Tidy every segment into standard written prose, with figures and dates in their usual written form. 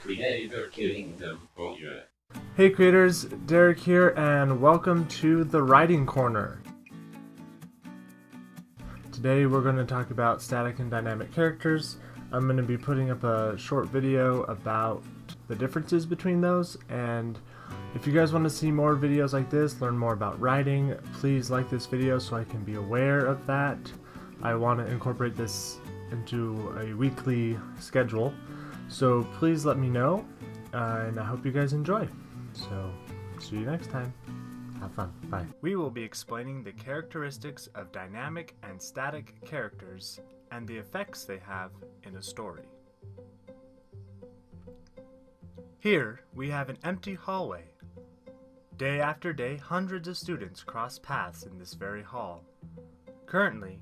Creator Kingdom for you. Hey creators, Derek here, and welcome to the Writing Corner. Today we're going to talk about static and dynamic characters. I'm going to be putting up a short video about the differences between those, and if you guys want to see more videos like this, learn more about writing, please like this video so I can be aware of that. I want to incorporate this into a weekly schedule, so please let me know, and I hope you guys enjoy. So, see you next time. Have fun. Bye. We will be explaining the characteristics of dynamic and static characters and the effects they have in a story. Here, we have an empty hallway. Day after day, hundreds of students cross paths in this very hall. Currently,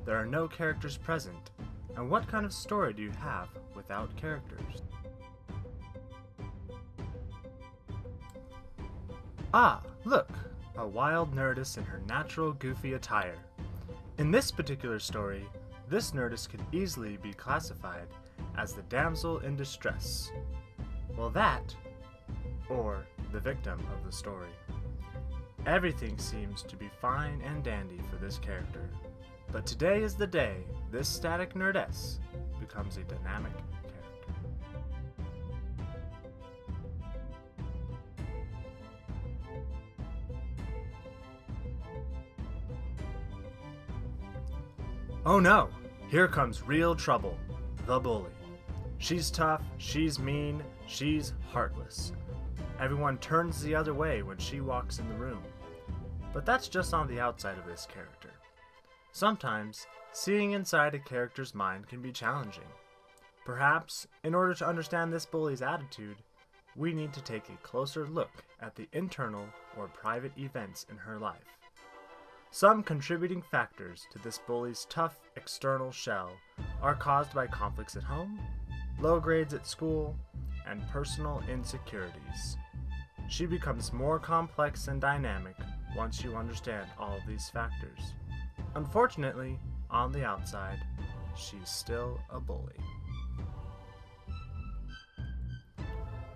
there are no characters present, and what kind of story do you have without characters? Ah, look! A wild nerdess in her natural goofy attire. In this particular story, this nerdess could easily be classified as the damsel in distress. Well, that, or the victim of the story. Everything seems to be fine and dandy for this character, but today is the day this static nerdess becomes a dynamic character. Oh no! Here comes real trouble. The bully. She's tough, she's mean, she's heartless. Everyone turns the other way when she walks in the room. But that's just on the outside of this character. Sometimes, seeing inside a character's mind can be challenging. Perhaps, in order to understand this bully's attitude, we need to take a closer look at the internal or private events in her life. Some contributing factors to this bully's tough external shell are caused by conflicts at home, low grades at school, and personal insecurities. She becomes more complex and dynamic once you understand all of these factors. Unfortunately, on the outside, she's still a bully.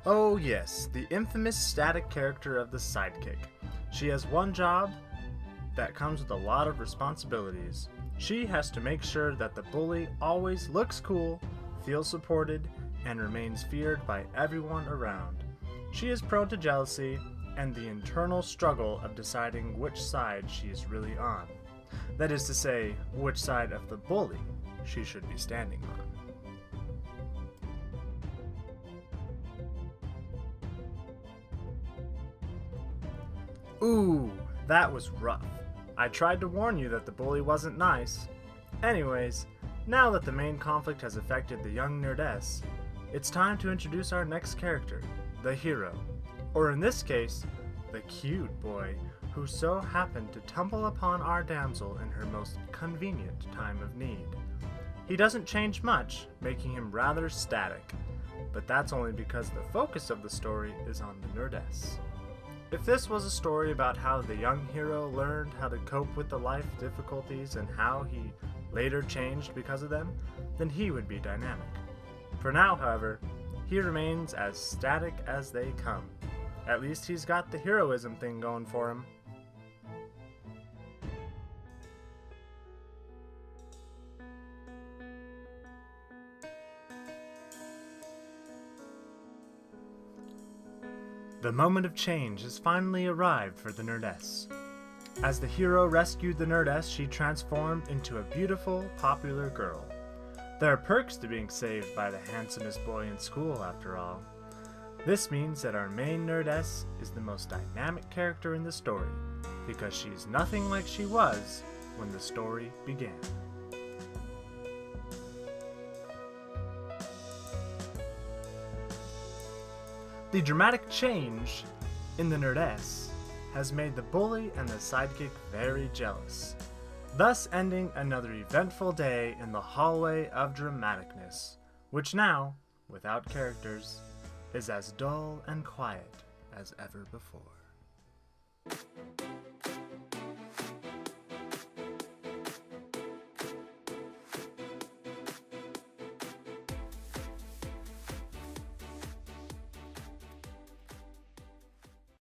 Oh yes, the infamous static character of the sidekick. She has one job that comes with a lot of responsibilities. She has to make sure that the bully always looks cool, feels supported, and remains feared by everyone around. She is prone to jealousy and the internal struggle of deciding which side she is really on. That is to say, which side of the bully she should be standing on. Ooh, that was rough. I tried to warn you that the bully wasn't nice. Anyways, now that the main conflict has affected the young nerdess, it's time to introduce our next character, the hero. Or in this case, the cute boy who so happened to tumble upon our damsel in her most convenient time of need. He doesn't change much, making him rather static, but that's only because the focus of the story is on the nerdess. If this was a story about how the young hero learned how to cope with the life difficulties and how he later changed because of them, then he would be dynamic. For now, however, he remains as static as they come. At least he's got the heroism thing going for him. The moment of change has finally arrived for the nerdess. As the hero rescued the nerdess, she transformed into a beautiful, popular girl. There are perks to being saved by the handsomest boy in school, after all. This means that our main nerdess is the most dynamic character in the story, because she's nothing like she was when the story began. The dramatic change in the nerdess has made the bully and the sidekick very jealous, thus ending another eventful day in the hallway of dramaticness, which now, without characters, is as dull and quiet as ever before.